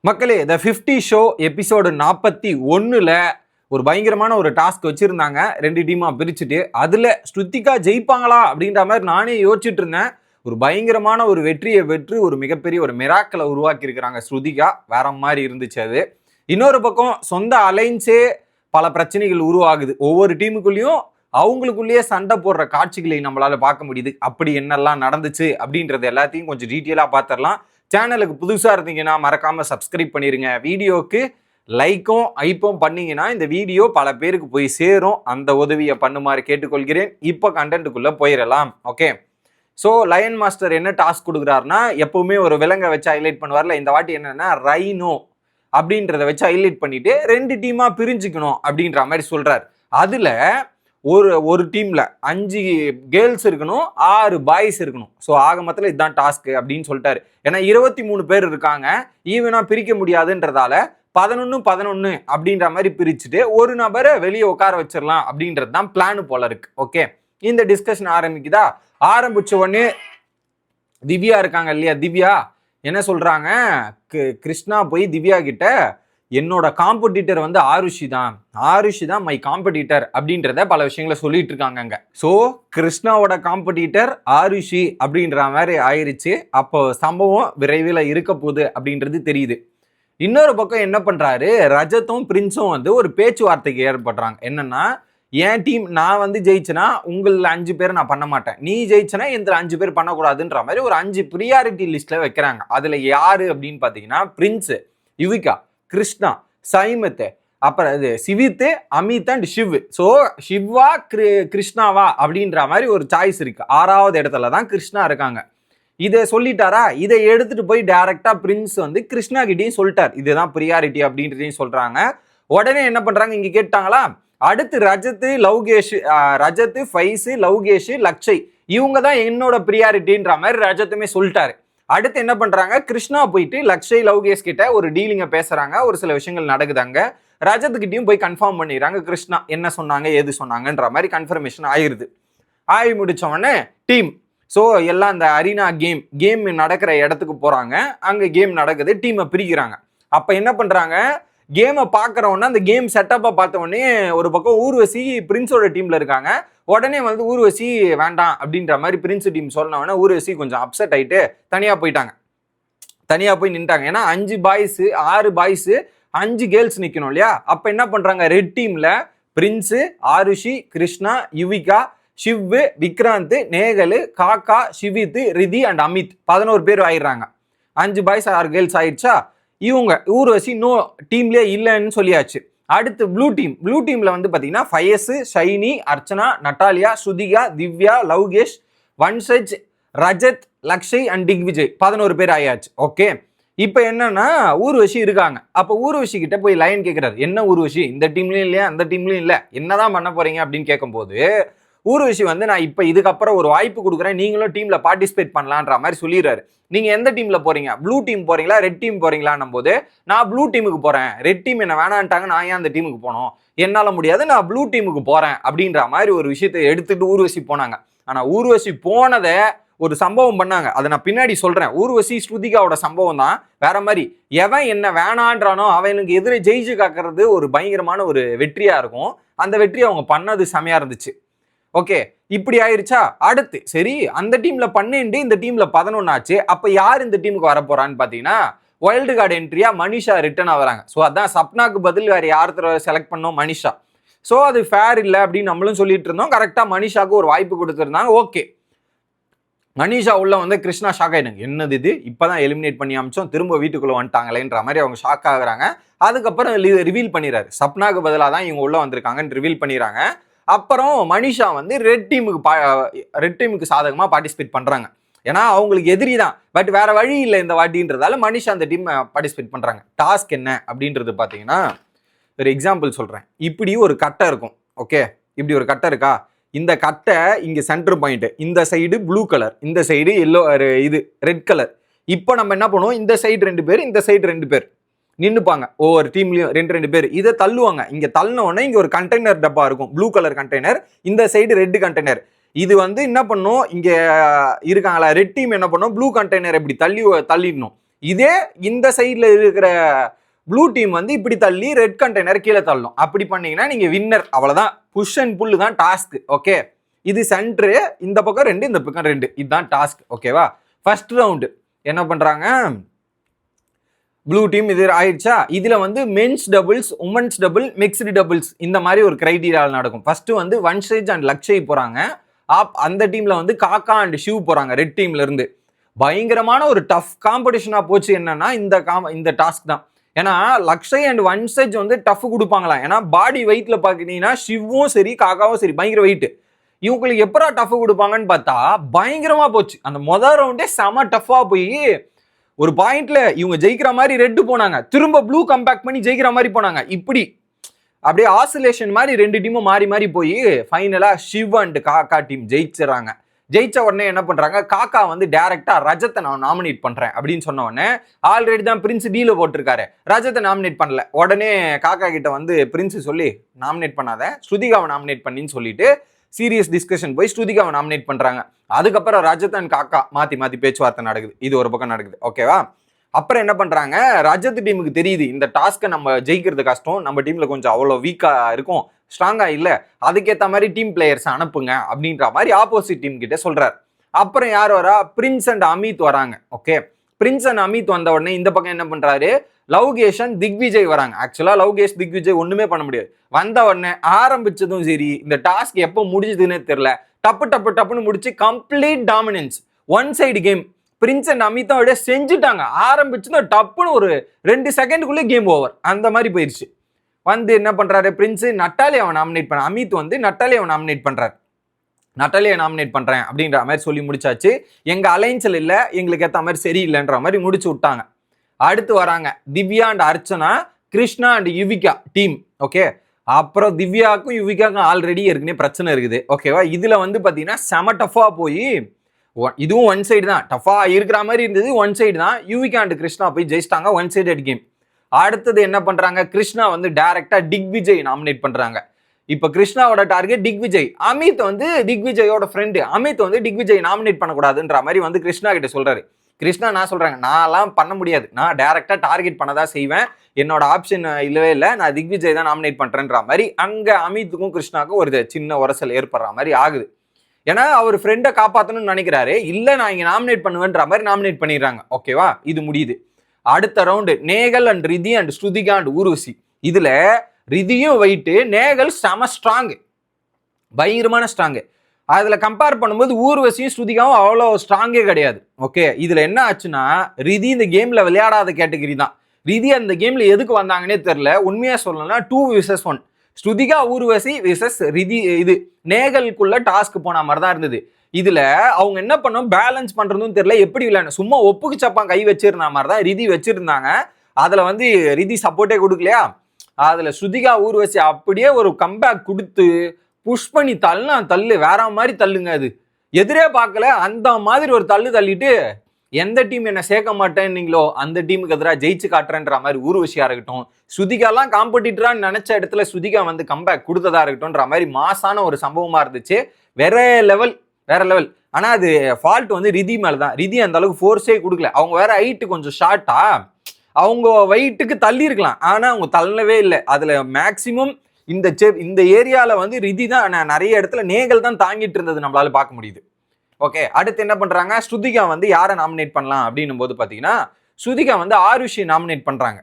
மக்களே, த 50 show episode 41ல ஒரு பயங்கரமான ஒரு டாஸ்க் வச்சிருந்தாங்க. 2 டீமா பிரிச்சுட்டு அதுல ஸ்ருத்திகா ஜெயிப்பாங்களா அப்படின்ற மாதிரி நானே யோசிச்சுட்டு இருந்தேன். ஒரு பயங்கரமான ஒரு வெற்றியை பெற்று ஒரு மிகப்பெரிய ஒரு மிராக்களை உருவாக்கி இருக்கிறாங்க ஸ்ருதிகா. வேற மாதிரி இருந்துச்சு அது. இன்னொரு பக்கம் சொந்த அலைன்ஸே பல பிரச்சனைகள் உருவாகுது. ஒவ்வொரு டீமுக்குள்ளேயும் அவங்களுக்குள்ளேயே சண்டை போடுற காட்சிகளை நம்மளால பார்க்க முடியுது. அப்படி என்னெல்லாம் நடந்துச்சு அப்படின்றது எல்லாத்தையும் கொஞ்சம் டீட்டெயிலா பார்த்துடலாம். சேனலுக்கு புதுசாக இருந்தீங்கன்னா மறக்காம சப்ஸ்கிரைப் பண்ணிருங்க. வீடியோக்கு லைக்கும் ஐப்பும் பண்ணீங்கன்னா இந்த வீடியோ பல பேருக்கு போய் சேரும். அந்த உதவியை பண்ணுமாறு கேட்டுக்கொள்கிறேன். இப்போ கண்டென்ட்டுக்குள்ள போயிடலாம். ஓகே, ஸோ லயன் மாஸ்டர் என்ன டாஸ்க் கொடுக்குறாருன்னா, எப்பவுமே ஒரு விலங்கை வச்சு ஹைலைட் பண்ணுவார்ல, இந்த வாட்டி என்னன்னா ரைனோ அப்படின்றத வச்சு ஹைலைட் பண்ணிட்டு 2 டீமா பிரிஞ்சுக்கணும் அப்படின்ற மாதிரி சொல்றாரு. அதுல ஒரு டீம்ல 5 கேர்ள்ஸ் இருக்கணும், 6 பாய்ஸ் இருக்கணும். ஸோ ஆக மொத்தத்தில் இதுதான் டாஸ்க் அப்படின்னு சொல்லிட்டாரு. ஏன்னா 23 பேர் இருக்காங்க, ஈவனா பிரிக்க முடியாதுன்றதால 11-11 அப்படின்ற மாதிரி பிரிச்சுட்டு ஒரு நபரை வெளியே உட்கார வச்சிடலாம் அப்படின்றது தான் பிளான் போல இருக்கு. ஓகே, இந்த டிஸ்கஷன் ஆரம்பிக்குதா. ஆரம்பிச்ச உடனே திவ்யா இருக்காங்க இல்லையா, திவ்யா என்ன சொல்றாங்க, கிருஷ்ணா போய் திவ்யா கிட்ட என்னோட காம்படிட்டர் வந்து ஆருஷி தான் மை காம்படிட்டர் அப்படின்றத பல விஷயங்களை சொல்லிட்டு இருக்காங்க அங்க. ஸோ கிருஷ்ணாவோட காம்படிட்டர் ஆருஷி அப்படின்ற மாதிரி ஆயிருச்சு. அப்போ சம்பவம் விரைவில் இருக்க போகுது அப்படின்றது தெரியுது. இன்னொரு பக்கம் என்ன பண்றாரு, ரஜத்தும் பிரின்ஸும் வந்து ஒரு பேச்சுவார்த்தைக்கு ஏற்படுறாங்க. என்னன்னா, என் டீம் நான் வந்து ஜெயிச்சேன்னா உங்களில் 5 பேர் நான் பண்ண மாட்டேன், நீ ஜெயிச்சனா இந்த 5 பேர் பண்ணக்கூடாதுன்ற மாதிரி ஒரு 5 ப்ரியாரிட்டி லிஸ்ட்ல வைக்கிறாங்க. அதுல யாரு அப்படின்னு பாத்தீங்கன்னா, பிரின்ஸ், யுவிகா, கிருஷ்ணா, சைமத், அப்புறம் இது சிவித், அமித் அண்ட் ஷிவ். ஸோ ஷிவா கிருஷ்ணாவா அப்படின்ற மாதிரி ஒரு சாய்ஸ் இருக்கு. 6வது இடத்துல தான் கிருஷ்ணா இருக்காங்க. இதை சொல்லிட்டாரா, இதை எடுத்துட்டு போய் டைரக்டா பிரின்ஸ் வந்து கிருஷ்ணா கிட்டையும் சொல்லிட்டார், இதுதான் ப்ரியாரிட்டி அப்படின்றதையும் சொல்றாங்க. உடனே என்ன பண்றாங்க, இங்க கேட்டாங்களா, அடுத்து ரஜத், ஃபைஸ், லவ்கேஷ், லக்ஷய் இவங்க தான் என்னோட ப்ரியாரிட்டின்ற மாதிரி ரஜத்துமே சொல்லிட்டாரு. அடுத்து என்ன பண்றாங்க, கிருஷ்ணா போயிட்டு லக்ஷய், லவ்கேஷ் கிட்ட ஒரு டீலிங்க பேசுறாங்க. ஒரு சில விஷயங்கள் நடக்குதாங்க. ரஜத்துக்கிட்டையும் போய் கன்ஃபார்ம் பண்ணிடுறாங்க, கிருஷ்ணா என்ன சொன்னாங்க ஏது சொன்னாங்கன்ற மாதிரி கன்ஃபர்மேஷன் ஆயிருது. ஆகி முடிச்ச உடனே டீம், ஸோ எல்லாம் அந்த அரினா கேம் நடக்கிற இடத்துக்கு போறாங்க. அங்க கேம் நடக்குது, டீமை பிரிக்கிறாங்க. அப்ப என்ன பண்றாங்க, கேமை பார்க்கறவொன்னே அந்த கேம் செட்டப்பை பார்த்த உடனே ஒரு பக்கம் ஊர்வசி பிரின்ஸோட டீம்ல இருக்காங்க. உடனே வந்து ஊர்வசி வேண்டாம் அப்படின்ற மாதிரி பிரின்ஸ் டீம் சொன்னவொடனே ஊர்வசி கொஞ்சம் அப்செட் ஆயிட்டு தனியா போய் நின்ட்டாங்க. ஏன்னா 5 பாய்ஸ் 6 பாய்ஸ் 5 கேர்ள்ஸ் நிக்கணும் இல்லையா. அப்ப என்ன பண்றாங்க, ரெட் டீம்ல பிரின்ஸ், ஆருஷி, கிருஷ்ணா, யுவிகா, ஷிவ், விக்ராந்த், நேகல், காக்கா, ஷிவித், ரிதி அண்ட் அமித் 11 பேர் ஆயிடுறாங்க. 5 பாய்ஸ் 6 கேர்ள்ஸ் ஆயிடுச்சா. இவங்க ஊர்வசி நோ டீம்லயே இல்லைன்னு சொல்லியாச்சு. அடுத்து ப்ளூ டீம்ல வந்து பாத்தீங்கன்னா ஃபயஸ், ஷைனி, அர்ச்சனா, நட்டாலியா, ஸ்ருதிகா, திவ்யா, லவ்கேஷ், வன்சஜ், ரஜத், லக்ஷய் அண்ட் திக்விஜய் 11 பேர் ஆயாச்சு. ஓகே, இப்போ என்னன்னா ஊர்வசி இருக்காங்க. அப்போ ஊர்வசி கிட்ட போய் லைன் கேட்கிறாரு, என்ன ஊர்வசி இந்த டீம்லயும் இல்லையா அந்த டீம்லயும் இல்லை, என்னதான் பண்ண போறீங்க அப்படின்னு கேட்கும்போது ஊர்வசி வந்து நான் இப்போ இதுக்கப்புறம் ஒரு வாய்ப்பு கொடுக்குறேன், நீங்களும் டீம்ல பார்ட்டிசிபேட் பண்ணலான்ற மாதிரி சொல்லிடுறாரு. நீங்க எந்த டீம்ல போறீங்க, ப்ளூ டீம் போறீங்களா ரெட் டீம் போறீங்களான்னும் போது நான் ப்ளூ டீமுக்கு போறேன், ரெட் டீம் என்ன வேணான்ட்டாங்க, நான் ஏன் அந்த டீமுக்கு போனோம், என்னால முடியாது, நான் ப்ளூ டீமுக்கு போறேன் அப்படின்ற மாதிரி ஒரு விஷயத்தை எடுத்துட்டு ஊர்வசி போனாங்க. ஆனா ஊர்வசி போனதை ஒரு சம்பவம் பண்ணாங்க, அதை நான் பின்னாடி சொல்றேன். ஊர்வசி ஸ்ருதிகாவோட சம்பவம் தான் வேற மாதிரி. எவன் என்ன வேணான்றானோ அவனுக்கு எதிரே ஜெயிச்சு காக்கிறது ஒரு பயங்கரமான ஒரு வெற்றியா இருக்கும். அந்த வெற்றி அவங்க பண்ணது செமையா இருந்துச்சு. ஓகே, இப்படி ஆயிருச்சா. அடுத்து சரி, அந்த டீம்ல 12 இந்த டீம்ல 11 ஆச்சு. அப்ப யார் இந்த டீமுக்கு வர போறான்னு பாத்தீங்கன்னா, வைல்டு கார்டு என்ட்ரியா மனிஷா ரிட்டர்ன் ஆகுறாங்க. ஸோ அதான் சப்னாக்கு பதில் வேற யார் செலக்ட் பண்ணோம், மனிஷா. ஸோ அது ஃபேர் இல்லை அப்படின்னு நம்மளும் சொல்லிட்டு இருந்தோம். கரெக்டா மனிஷாவுக்கு ஒரு வாய்ப்பு கொடுத்துருந்தாங்க. ஓகே, மனிஷா உள்ள வந்து கிருஷ்ணா ஷாக் ஆயிடுங்க, என்னது இது இப்பதான் எலிமினேட் பண்ணி அமிச்சோம், திரும்ப வீட்டுக்குள்ள வந்துட்டாங்களேன்ற மாதிரி அவங்க ஷாக் ஆகுறாங்க. அதுக்கப்புறம் ரிவீல் பண்ணிடுறாரு, சப்னாக்கு பதிலாக தான் இவங்க உள்ள வந்திருக்காங்கன்னு ரிவீல் பண்ணிடுறாங்க. அப்புறம் மனிஷா வந்து ரெட் டீமுக்கு சாதகமா பார்ட்டிசிபேட் பண்றாங்க. ஏன்னா அவங்களுக்கு எதிரி தான், பட் வேற வழி இல்லை இந்த வாட்டின்றதால மனிஷா அந்த டீம் பார்ட்டிசிபேட் பண்றாங்க. டாஸ்க் என்ன அப்படின்றது பாத்தீங்கன்னா, ஒரு எக்ஸாம்பிள் சொல்றேன். இப்படி ஒரு கட்டை இருக்கும். ஓகே, இப்படி ஒரு கட்டை இருக்கா, இந்த கட்டை இங்க சென்டர் பாயிண்ட், இந்த சைடு ப்ளூ கலர், இந்த சைடு எல்லோ, இது ரெட் கலர். இப்போ நம்ம என்ன பண்ணுவோம், இந்த சைடு 2 பேர் இந்த சைடு 2 பேர் நின்னுப்பாங்க. ஒவ்வொரு டீம்லயும் 2 பேர் இதை தள்ளுவாங்க. இங்க தள்ளின உடனே இங்க ஒரு கண்டெய்னர் டப்பா இருக்கும், ப்ளூ கலர் கண்டெய்னர், இந்த சைடு ரெட் கண்டெய்னர். இது வந்து என்ன பண்ணும், இங்க இருக்காங்களா ரெட் டீம் என்ன பண்ணும், ப்ளூ கண்டெய்னர் இப்படி தள்ளிடணும். இதே இந்த சைட்ல இருக்கிற ப்ளூ டீம் வந்து இப்படி தள்ளி ரெட் கண்டெய்னர் கீழே தள்ளும். அப்படி பண்ணீங்கன்னா நீங்க வின்னர். அவ்வளவுதான். புஷ் அண்ட் புல் தான் டாஸ்க். ஓகே, இது சென்ட்ரு, இந்த பக்கம் 2, இந்த பக்கம் 2, இதுதான் டாஸ்க். ஓகேவா? ஃபர்ஸ்ட் ரவுண்டு என்ன பண்றாங்க, ப்ளூ டீம் இது ஆயிடுச்சா. இதுல வந்து men's doubles, women's double, mixed doubles இந்த மாதிரி ஒரு கிரைட்டீரியாவில் நடக்கும். ஃபர்ஸ்ட் வந்து வன்ஷேஜ் அண்ட் லக்ஷய் போறாங்க. அந்த டீம்ல வந்து காக்கா அண்ட் ஷிவ் போறாங்க ரெட் டீம்ல இருந்து. பயங்கரமான ஒரு டஃப் காம்படிஷனா போச்சு. என்னன்னா இந்த டாஸ்க் தான். ஏன்னா லக்ஷய் அண்ட் வன்ஷேஜ் வந்து டஃப் கொடுப்பாங்களாம். ஏன்னா பாடி வெயிட்ல பாத்தீங்கன்னா ஷிவும் சரி காக்காவும் சரி பயங்கர வெயிட். இவங்களுக்கு எப்படா டஃப் கொடுப்பாங்கன்னு பார்த்தா பயங்கரமா போச்சு. அந்த முதல் ரவுண்டே செம டஃபா போய் ஒரு பாயிண்ட்ல இவங்க ஜெயிக்கிற மாதிரி ரெட் போனாங்க, திரும்ப ப்ளூ கம்பேக் பண்ணி ஜெயிக்கிற மாதிரி போனாங்க. இப்படி அப்படியே ஆசிலேஷன் மாதிரி 2 டீமும் மாறி மாறி போய் ஃபைனலா ஷிவ் அண்ட் காக்கா டீம் ஜெயிச்சிடறாங்க. ஜெயிச்ச உடனே என்ன பண்றாங்க, காக்கா வந்து டைரக்டா ரஜத்தை நான் நாமினேட் பண்றேன் அப்படின்னு சொன்ன உடனே, ஆல்ரெடி தான் பிரின்ஸ் டீல போட்டிருக்காரு, ரஜத்தை நாமினேட் பண்ணல. உடனே காக்கா கிட்ட வந்து பிரின்ஸ் சொல்லி நாமினேட் பண்ணாத, ஸ்ருதிகாவை நாமினேட் பண்ணின்னு சொல்லிட்டு சீரியஸ் டிஸ்கஷன் போய் ஸ்ருதிகாவை நாமினேட் பண்றாங்க. அதுக்கப்புறம் ரஜத் அண்ட் காக்கா மாத்தி பேச்சுவார்த்தை நடக்குது. இது ஒரு பக்கம் நடக்குது. ஓகேவா? அப்புறம் என்ன பண்றாங்க, ரஜத் டீமுக்கு தெரியுது இந்த டாஸ்க்கை நம்ம ஜெயிக்கிறது கஷ்டம், நம்ம டீம்ல கொஞ்சம் அவ்வளோ வீக்கா இருக்கும், ஸ்ட்ராங்கா இல்ல, அதுக்கேற்ற மாதிரி டீம் பிளேயர்ஸ் அனுப்புங்க அப்படின்ற மாதிரி ஆப்போசிட் டீம் கிட்ட சொல்றாரு. அப்புறம் யார் வரா, பிரின்ஸ் அண்ட் அமித் வராங்க. ஓகே, பிரின்ஸ் அண்ட் அமித் வந்த உடனே இந்த பக்கம் என்ன பண்றாரு, லவ்கேஷ் அண்ட் திக்விஜய் வராங்க. ஆக்சுவலா லவ்கேஷ் திக்விஜய் ஒண்ணுமே பண்ண முடியாது. வந்த உடனே ஆரம்பிச்சதும் சரி, இந்த டாஸ்க் எப்போ முடிஞ்சதுன்னு தெரியல, டப்புன்னு முடிச்சு complete dominance, one side game. Prince and அமிதோட செஞ்சுட்டாங்க. ஆரம்பிச்சுதான் டப்புன்னு ஒரு 2 செகண்டுக்குள்ளே கேம் ஓவர். அந்த மாதிரி போயிடுச்சு. வந்து என்ன பண்றாரு, பிரின்ஸ் நட்டாலியாவை நாமினேட் பண்ண, அமித் வந்து நட்டாலியாவை நாமினேட் பண்றாரு. நட்டாலியா நாமினேட் பண்றேன் அப்படின்ற மாதிரி சொல்லி முடிச்சாச்சு. எங்க அலைன்ஸ்ல இல்ல, எங்களுக்கு ஏற்ற மாதிரி சரியில்லைன்ற மாதிரி முடிச்சு விட்டாங்க. அடுத்து வராங்க Divya and Archana, Krishna and Yuvika team. Okay, அப்புறம் திவ்யாவுக்கும் யுவிகாவுக்கும் ஆல்ரெடி ஏற்கனவே பிரச்சனை இருக்குது. ஓகேவா? இதுல வந்து பாத்தீங்கன்னா செம டஃபா போய், இதுவும் ஒன் சைடு தான், டஃபா இருக்கிற மாதிரி இருந்தது, ஒன் சைடு தான். யுவிகா அண்ட் கிருஷ்ணா போய் ஜெயிச்சிட்டாங்க, ஒன் சைடட் கேம். அடுத்தது என்ன பண்றாங்க, கிருஷ்ணா வந்து டைரக்டா திக்விஜய் நாமினேட் பண்றாங்க. இப்ப கிருஷ்ணாவோட டார்கெட் திக்விஜய். அமித் வந்து திக்விஜயோட ஃப்ரெண்டு, அமித் வந்து திக்விஜய் நாமினேட் பண்ணக்கூடாதுன்ற மாதிரி வந்து கிருஷ்ணா கிட்ட சொல்றாரு. கிருஷ்ணா நான் சொல்றாங்க, நான்லாம் பண்ண முடியாது, நான் டைரக்டா டார்கெட் பண்ணதான் செய்வேன், என்னோட ஆப்ஷன் இல்லவே இல்லை, நான் திக்விஜய் தான் நாமினேட் பண்றேன்ற மாதிரி அங்க அமித்துக்கும் கிருஷ்ணாக்கும் ஒரு சின்ன உரசல் ஏற்படுற மாதிரி ஆகுது. ஏன்னா அவர் ஃப்ரெண்டை காப்பாற்றணும்னு நினைக்கிறாரு, இல்லை நான் இங்கே நாமினேட் பண்ணுவேன்ற மாதிரி நாமினேட் பண்ணிடுறாங்க. ஓகேவா? இது முடியுது. அடுத்த round Nehal and Ridhi and Shrutika and Urvashi. இதுல ரிதியும் வெயிட்டு, நேகல் செம ஸ்ட்ராங்கு, பயங்கரமான ஸ்ட்ராங்கு. அதுல கம்பேர் பண்ணும்போது ஊர்வசியும் ஸ்ருதிகாவும் அவ்வளோ ஸ்ட்ராங்கே கிடையாது. ஓகே, இதுல என்ன ஆச்சுன்னா, ரிதி இந்த கேம்ல விளையாடாத கேட்டகரி தான். ரிதி அந்த கேம்ல எதுக்கு வந்தாங்கன்னே தெரியல. உண்மையா சொல்லணும்னா 2 vs 1, ஸ்ருதிகா ஊர்வசி விசஸ் ரிதி, இது நேகலுக்குள்ள டாஸ்க் போன மாதிரி தான் இருந்தது. இதுல அவங்க என்ன பண்ணும், பேலன்ஸ் பண்றதும் தெரியல, எப்படி விளையாடணும், சும்மா ஒப்புக்கு சப்பான் கை வச்சிருந்த மாதிரி தான் ரிதி வச்சிருந்தாங்க. அதுல வந்து ரிதி சப்போர்ட்டே கொடுக்கலையா, அதுல ஸ்ருதிகா ஊர்வசி அப்படியே ஒரு கம்பேக் கொடுத்து புஷ் பண்ணி தள்ளு வேற மாதிரி தள்ளுங்க. அது எதிரே பார்க்கல, அந்த மாதிரி ஒரு தள்ளிட்டு எந்த டீம் என்ன சேர்க்க மாட்டேன்னீங்களோ அந்த டீமுக்கு எதிராக ஜெயிச்சு காட்டுறேன்ற மாதிரி ஊர்வசியா இருக்கட்டும், ஸ்ருதிகாலாம் காம்படிட்டரான்னு நினைச்ச இடத்துல ஸ்ருதிகா வந்து கம்பேக் கொடுத்ததா இருக்கட்டும்ன்ற மாதிரி மாசான ஒரு சம்பவமா இருந்துச்சு. வேற லெவல். ஆனா அது ஃபால்ட் வந்து ரிதி மேலதான். ரிதி அந்த அளவுக்கு ஃபோர்ஸே கொடுக்கல. அவங்க வேற ஹைட்டு கொஞ்சம் ஷார்ட்டா, அவங்க வெயிட்டுக்கு தள்ளி இருக்கலாம், ஆனா அவங்க தள்ளவே இல்லை. அதுல மேக்சிமம் இந்த ஏரியால வந்து ரிதி தான் நிறைய இடத்துல நேகல் தான் தாங்கிட்டு இருந்தது நம்மளால பார்க்க முடியுது. ஓகே, அடுத்து என்ன பண்றாங்க, ஸ்ருதிகா வந்து யாரை நாமினேட் பண்ணலாம் அப்படின்னும் போது பாத்தீங்கன்னா, ஸ்ருதிகா வந்து ஆருஷியை நாமினேட் பண்றாங்க.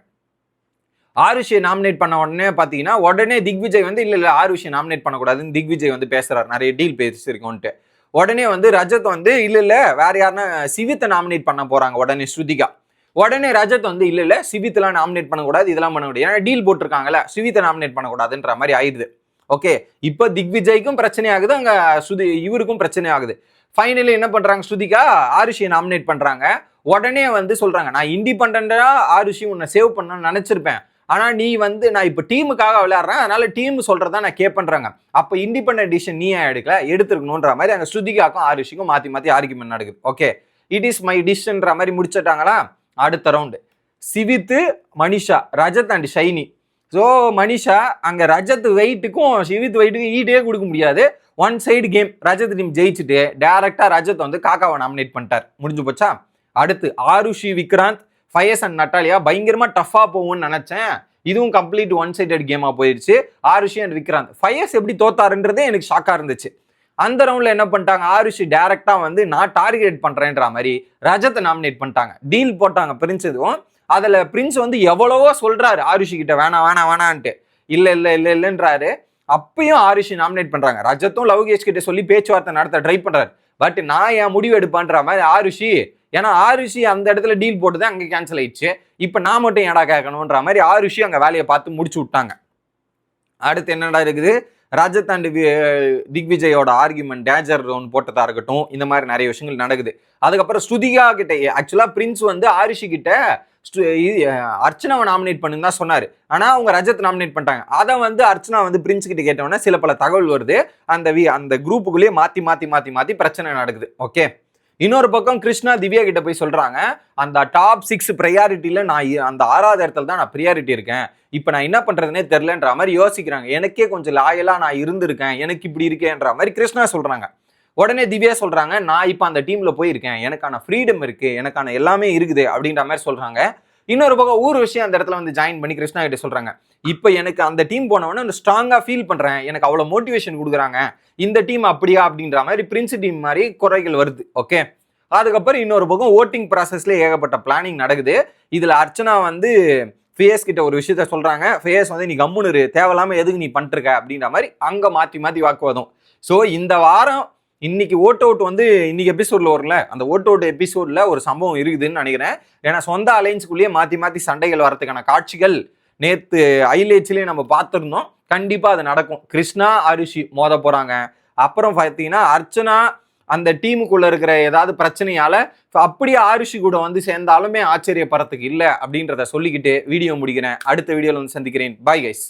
ஆருஷியை நாமினேட் பண்ண உடனே பாத்தீங்கன்னா, உடனே திக்விஜய் வந்து இல்ல ஆருஷியை நாமினேட் பண்ணக்கூடாதுன்னு திக்விஜய் வந்து பேசுறாரு, நிறைய டீல் பேசிருக்கோன்ட்டு. உடனே வந்து ரஜத் வந்து இல்ல வேற யாருன்னா சிவித்தை நாமினேட் பண்ண போறாங்க. உடனே ஸ்ருதிகா உடனே ரஜத் வந்து இல்ல சிவித்தெல்லாம் நாமினேட் பண்ணக்கூடாது, இதெல்லாம் பண்ண முடியாது, ஏன்னா டீல் போட்டிருக்காங்கல்ல, சிவித்தை நாமினேட் பண்ணக்கூடாதுன்ற மாதிரி ஆயிடுது. ஓகே, இப்போ திக்விஜய்க்கும் பிரச்சனை ஆகுது, அங்க இவருக்கும் பிரச்சனை ஆகுது. ஃபைனலி என்ன பண்றாங்க, ஸ்ருதிகா ஆருஷியை நாமினேட் பண்றாங்க. உடனே வந்து சொல்றாங்க, நான் இண்டிபெண்டா ஆருஷி உன்னை சேவ் பண்ணணும்னு நினைச்சிருப்பேன், ஆனா நீ வந்து நான் இப்ப டீமுக்காக விளையாடுறேன், அதனால டீம் சொல்றதா நான் கேட்பேன்றாங்க. அப்ப இண்டிபெண்டன்ட் டிசிஷன் நீ எடுக்கல, எடுத்துருக்கணும்ன்ற மாதிரி அங்க ஸ்ருதிகாக்கும் ஆருஷிக்கும் மாத்தி ஆர்குமெண்ட் நடக்குது. ஓகே, இட் இஸ் மை டிசிஷன்ற மாதிரி முடிச்சிட்டாங்களா. அடுத்த round Shivit, Manisha, Rajat and Shiny. So Manisha அங்க ரஜத் வெயிட்டுக்கும் சிவித் வெயிட்டுக்கும் ஈடே கொடுக்க முடியாது, one side game. Rajat team ஜெயிச்சுட்டு டைரக்டா ரஜத் வந்து காக்காவை நாமினேட் பண்ணிட்டார், முடிஞ்சு போச்சா. அடுத்து ஆருஷி விக்ராந்த், ஃபயஸ் அண்ட் நட்டாலியா பயங்கரமா டஃபா போகும்னு நினைச்சேன். இதுவும் கம்ப்ளீட் ஒன் சைடட் கேமா போயிடுச்சு. ஆருஷி அண்ட் விக்ராந்த். ஃபயஸ் எப்படி தோத்தாருன்றதே எனக்கு ஷாக்கா இருந்துச்சு. அந்த ரவுண்ட்ல என்ன பண்ணிட்டாங்க, ஆருஷி டைரக்டா வந்து நான் டார்கெட் பண்றேன்ற மாதிரி ரஜத்தை நாமினேட் பண்ணிட்டாங்க. டீல் போட்டாங்க பிரின்ஸ். இதுவும் அதுல பிரின்ஸ் வந்து எவ்வளவோ சொல்றாரு ஆருஷி கிட்ட வேணாம் வேணாம் வேணான்ட்டு. இல்லன்றாரு. அப்பயும் ஆருஷி நாமினேட் பண்றாங்க. ரஜத்தும் லவ்கேஷ் கிட்ட சொல்லி பேச்சுவார்த்தை நடத்த ட்ரை பண்றாரு. பட் நான் என் முடிவு எடுப்பான்ற மாதிரி ஆருஷி, ஏன்னா ஆருஷி அந்த இடத்துல டீல் போட்டுதான் அங்க கேன்சல் ஆயிடுச்சு. இப்ப நான் மட்டும் ஏடா கேட்கணும்ன்ற மாதிரி ஆருஷி அங்க வேலையை பார்த்து முடிச்சு விட்டாங்க. அடுத்து என்னடா இருக்குது, ரஜத் அண்ட் திக்விஜயோட ஆர்குமெண்ட் டேஞ்சர் ரவுண்ட் போட்டதா இருக்கட்டும், இந்த மாதிரி நிறைய விஷயங்கள் நடக்குது. அதுக்கப்புறம் ஸ்ருதிகா கிட்ட ஆக்சுவலா பிரின்ஸ் வந்து ஆருஷி கிட்ட அர்ச்சனாவை நாமினேட் பண்ணுன்னு தான் சொன்னாரு. ஆனா அவங்க ரஜத் நாமினேட் பண்ணிட்டாங்க. அதை வந்து அர்ச்சனா வந்து பிரின்ஸ் கிட்ட கேட்டோம்னா சில பல தகவல் வருது. அந்த குரூப்புக்குள்ளேயே மாத்தி பிரச்சனை நடக்குது. ஓகே, இன்னொரு பக்கம் கிருஷ்ணா திவ்யா கிட்ட போய் சொல்றாங்க, அந்த டாப் 6 ப்ரையாரிட்டியில நான் அந்த 6வது இடத்துல தான் நான் ப்ரியாரிட்டி இருக்கேன். இப்ப நான் என்ன பண்றதுனே தெரியலன்ற மாதிரி யோசிக்கிறாங்க. எனக்கே கொஞ்சம் லாயலா நான் இருந்திருக்கேன், எனக்கு இப்படி இருக்கேன்ற மாதிரி கிருஷ்ணா சொல்றாங்க. உடனே திவ்யா சொல்றாங்க, நான் இப்ப அந்த டீம்ல போயிருக்கேன், எனக்கான ஃப்ரீடம் இருக்கு, எனக்கான எல்லாமே இருக்குது அப்படின்ற மாதிரி சொல்றாங்க. இன்னொரு பக்கம் ஊர் விஷயம் அந்த இடத்துல வந்து ஜாயின் பண்ணி கிருஷ்ணா கிட்ட சொல்றாங்க, இப்ப எனக்கு அந்த டீம் போனவொன்னு ஸ்ட்ராங்கா ஃபீல் பண்றேன், எனக்கு அவ்வளவு மோட்டிவேஷன் கொடுக்குறாங்க, இந்த டீம் அப்படியா அப்படின்ற மாதிரி பிரின்ஸ் டீம் மாதிரி குறைகள் வருது. ஓகே, அதுக்கப்புறம் இன்னொரு பக்கம் ஓட்டிங் ப்ராசஸ்ல ஏகப்பட்ட பிளானிங் நடக்குது. இதுல அர்ச்சனா வந்து ஃபேஸ் கிட்ட ஒரு விஷயத்த சொல்றாங்க. ஃபேஸ் வந்து நீ கம்முனு தேவையில்லாம எதுக்கு நீ பண்ணிருக்க அப்படின்ற மாதிரி அங்க மாத்தி வாக்குவாதம். ஸோ இந்த வாரம் இன்னைக்கு ஓட் அவுட் வந்து இன்னைக்கு எபிசோட்ல வரல, அந்த ஓட் அவுட் எபிசோட்ல ஒரு சம்பவம் இருக்குதுன்னு நினைக்கிறேன். ஏன்னா சொந்த அலைன்ஸ்குள்ளேயே மாத்தி சண்டைகள் வரதுக்கான காட்சிகள் நேத்து ஹைலைட்ஸ்லயே நம்ம பார்த்துருந்தோம். கண்டிப்பா அது நடக்கும். கிருஷ்ணா ஆருஷி மோத போறாங்க. அப்புறம் பார்த்தீங்கன்னா அர்ச்சனா அந்த டீமுக்குள்ள இருக்கிற ஏதாவது பிரச்சனையால அப்படியே ஆருஷி கூட வந்து சேர்ந்தாலுமே ஆச்சரியப்படுறதுக்கு இல்லை அப்படின்றத சொல்லிக்கிட்டு வீடியோ முடிக்கிறேன். அடுத்த வீடியோல வந்து சந்திக்கிறேன். Bye guys.